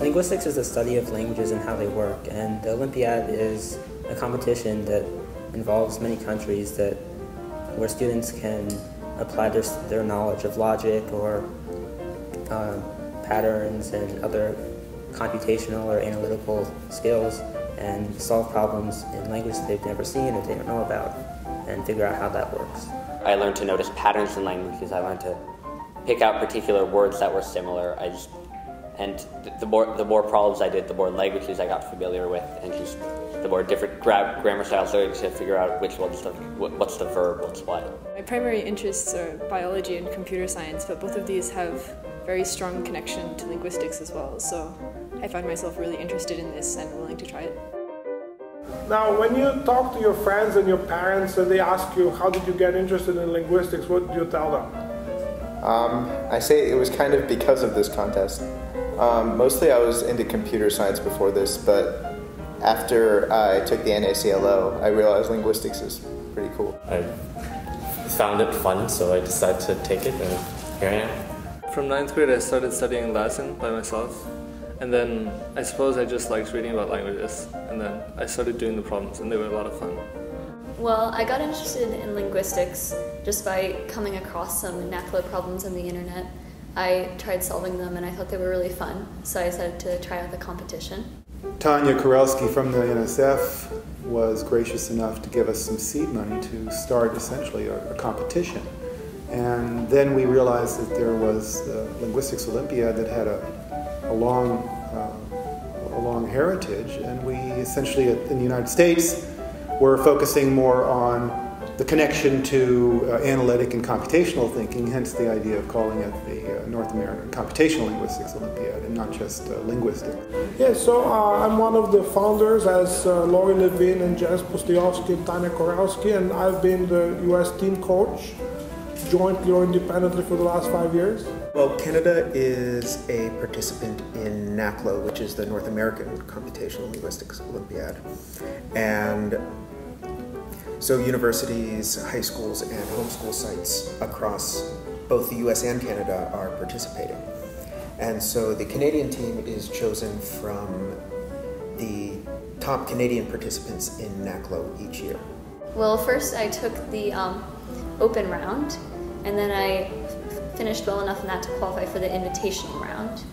Linguistics is the study of languages and how they work, and the Olympiad is a competition that involves many countries where students can apply their knowledge of logic or patterns and other computational or analytical skills and solve problems in languages they've never seen or they don't know about and figure out how that works. I learned to notice patterns in languages. I learned to pick out particular words that were similar. And the more problems I did, the more languages I got familiar with, and just the more different grammar styles learning to figure out what's the verb, what's what. My primary interests are biology and computer science, but both of these have very strong connection to linguistics as well, so I find myself really interested in this and willing to try it. Now, when you talk to your friends and your parents and they ask you, how did you get interested in linguistics, what do you tell them? I say it was kind of because of this contest. Mostly I was into computer science before this, but after I took the NACLO, I realized linguistics is pretty cool. I found it fun, so I decided to take it, and here I am. From 9th grade, I started studying Latin by myself, and then I suppose I just liked reading about languages, and then I started doing the problems, and they were a lot of fun. Well, I got interested in linguistics just by coming across some NACLO problems on the internet. I tried solving them and I thought they were really fun, so I decided to try out the competition. Tanya Karelski from the NSF was gracious enough to give us some seed money to start essentially a competition. And then we realized that there was the Linguistics Olympiad that had a long heritage, and we essentially in the United States were focusing more on the connection to analytic and computational thinking, hence the idea of calling it the North American Computational Linguistics Olympiad and not just linguistics. Yeah, so I'm one of the founders as Lori Levin and Jens Pustiowski and Tanya Korowski, and I've been the US team coach jointly or independently for the last 5 years. Well, Canada is a participant in NACLO, which is the North American Computational Linguistics Olympiad. And so universities, high schools, and homeschool sites across both the US and Canada are participating. And so the Canadian team is chosen from the top Canadian participants in NACLO each year. Well, first I took the open round, and then I finished well enough in that to qualify for the invitational round.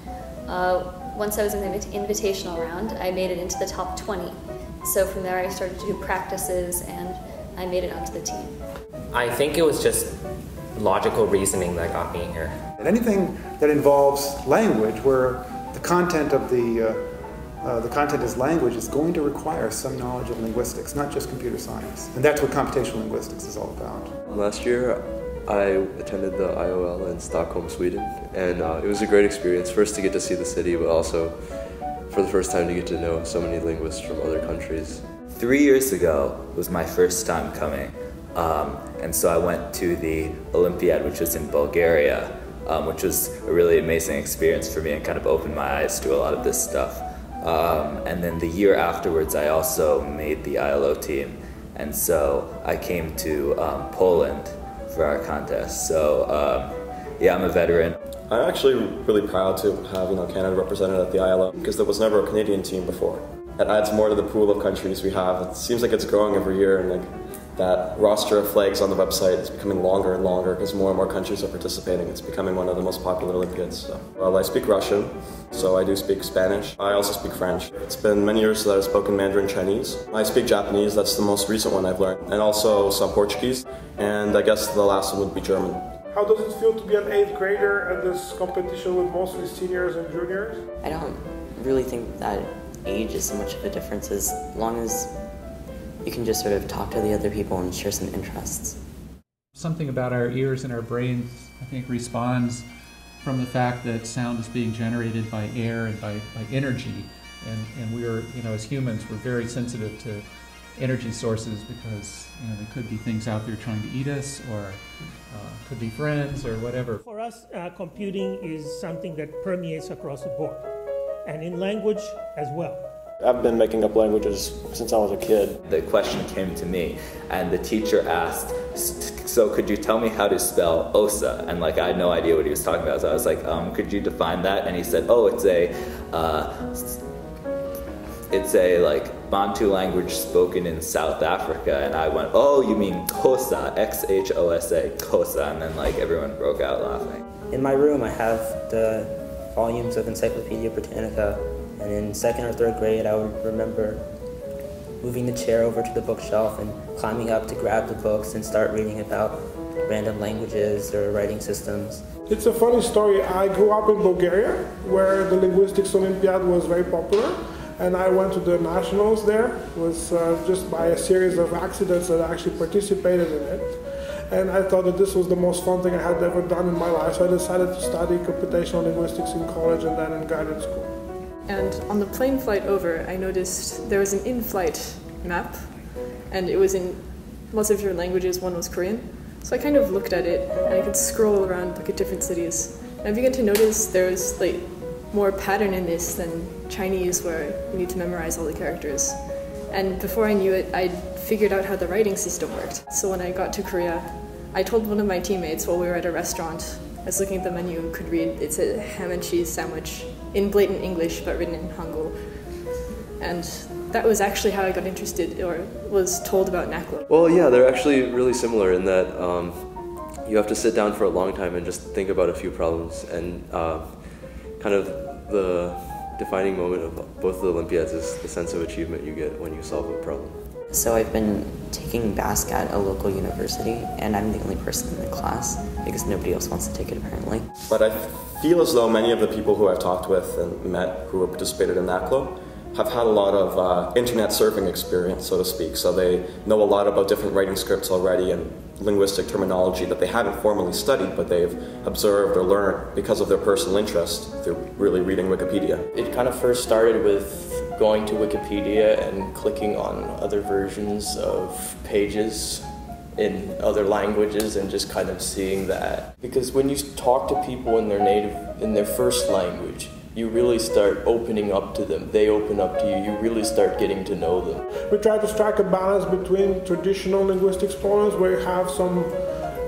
Once I was in the invitational round, I made it into the top 20. So from there I started to do practices and I made it onto the team. I think it was just logical reasoning that got me here. And anything that involves language, where the content of the content is language, is going to require some knowledge of linguistics, not just computer science. And that's what computational linguistics is all about. Last year, I attended the IOL in Stockholm, Sweden, and it was a great experience. First to get to see the city, but also for the first time to get to know so many linguists from other countries. 3 years ago was my first time coming, and so I went to the Olympiad, which was in Bulgaria, which was a really amazing experience for me and kind of opened my eyes to a lot of this stuff. And then the year afterwards, I also made the ILO team, and so I came to Poland for our contest. So yeah, I'm a veteran. I'm actually really proud to have Canada represented at the ILO, because there was never a Canadian team before. It adds more to the pool of countries we have. It seems like it's growing every year, and that roster of flags on the website is becoming longer and longer because more and more countries are participating. It's becoming one of the most popular Olympiads. So. Well, I speak Russian, so I do speak Spanish. I also speak French. It's been many years that I've spoken Mandarin Chinese. I speak Japanese, that's the most recent one I've learned, and also some Portuguese, and I guess the last one would be German. How does it feel to be an 8th grader at this competition with mostly seniors and juniors? I don't really think that age is so much of a difference, as long as you can just sort of talk to the other people and share some interests. Something about our ears and our brains, I think, responds from the fact that sound is being generated by air and by energy. And we're, as humans, we're very sensitive to energy sources because, there could be things out there trying to eat us, or could be friends or whatever. For us, computing is something that permeates across the board, and in language as well. I've been making up languages since I was a kid. The question came to me, and the teacher asked, so could you tell me how to spell osa? And like I had no idea what he was talking about, so I was like, could you define that? And he said, oh, it's a like Bantu language spoken in South Africa. And I went, oh, you mean Xhosa, X-H-O-S-A, Xhosa, and then like everyone broke out laughing. In my room, I have the volumes of Encyclopedia Britannica, and in 2nd or 3rd grade, I would remember moving the chair over to the bookshelf and climbing up to grab the books and start reading about random languages or writing systems. It's a funny story. I grew up in Bulgaria, where the Linguistics Olympiad was very popular, and I went to the nationals there. It was just by a series of accidents that I actually participated in it. And I thought that this was the most fun thing I had ever done in my life, so I decided to study computational linguistics in college and then in graduate school. And on the plane flight over, I noticed there was an in-flight map, and it was in most of your languages. One was Korean. So I kind of looked at it, and I could scroll around, look at different cities. And I began to notice there was like more pattern in this than Chinese, where you need to memorize all the characters. And before I knew it, I'd figured out how the writing system worked. So when I got to Korea, I told one of my teammates while we were at a restaurant, I was looking at the menu and could read, it's a ham and cheese sandwich in blatant English but written in Hangul. And that was actually how I got interested or was told about NACLO. Well, yeah, they're actually really similar in that you have to sit down for a long time and just think about a few problems, and kind of the defining moment of both the Olympiads is the sense of achievement you get when you solve a problem. So I've been taking Basque at a local university, and I'm the only person in the class because nobody else wants to take it apparently. But I feel as though many of the people who I've talked with and met who have participated in NACLO have had a lot of internet surfing experience, so to speak. So they know a lot about different writing scripts already and linguistic terminology that they haven't formally studied, but they've observed or learned because of their personal interest through really reading Wikipedia. It kind of first started with going to Wikipedia and clicking on other versions of pages in other languages and just kind of seeing that. Because when you talk to people in their first language, you really start opening up to them. They open up to you. You really start getting to know them. We try to strike a balance between traditional linguistics problems, where you have some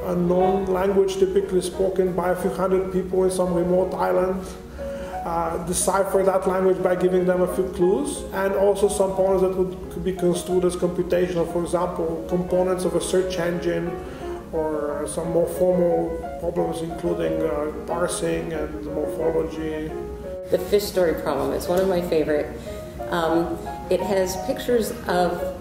unknown language typically spoken by a few hundred people in some remote island, decipher that language by giving them a few clues, and also some problems that could be construed as computational. For example, components of a search engine, or some more formal problems including parsing and morphology. The fish story problem is one of my favorite. It has pictures of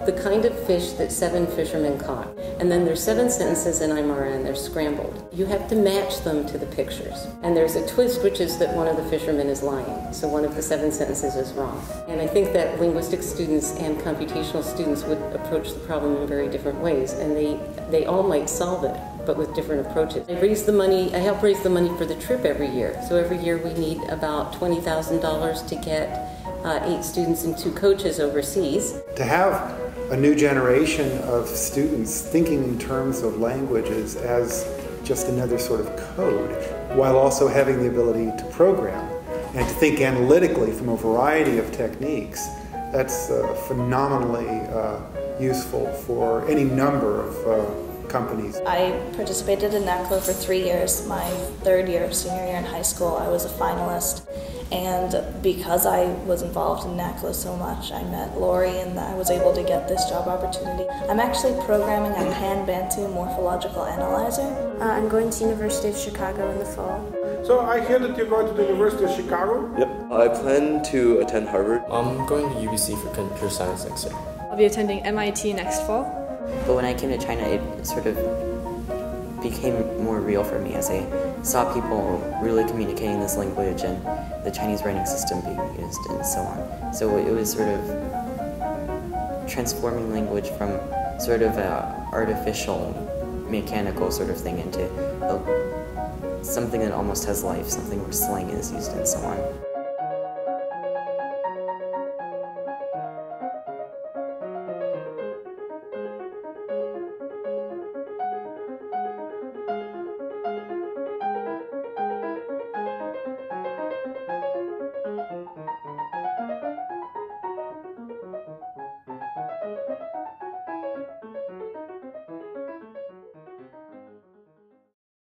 the kind of fish that 7 fishermen caught. And then there's 7 sentences in Aymara and they're scrambled. You have to match them to the pictures. And there's a twist, which is that one of the fishermen is lying. So one of the 7 sentences is wrong. And I think that linguistics students and computational students would approach the problem in very different ways. And they all might solve it, but with different approaches. I help raise the money for the trip every year. So every year we need about $20,000 to get 8 students and 2 coaches overseas. To have a new generation of students thinking in terms of languages as just another sort of code, while also having the ability to program and to think analytically from a variety of techniques, that's phenomenally useful for any number of companies. I participated in NACLO for 3 years. My 3rd year, senior year in high school, I was a finalist. And because I was involved in NACLO so much, I met Lori and I was able to get this job opportunity. I'm actually programming a Pan-Bantu morphological analyzer. I'm going to University of Chicago in the fall. So I hear that you're going to the University of Chicago? Yep. I plan to attend Harvard. I'm going to UBC for computer science next year. I'll be attending MIT next fall. But when I came to China, it sort of became more real for me as I saw people really communicating this language and the Chinese writing system being used and so on. So it was sort of transforming language from sort of an artificial, mechanical sort of thing into something that almost has life, something where slang is used and so on.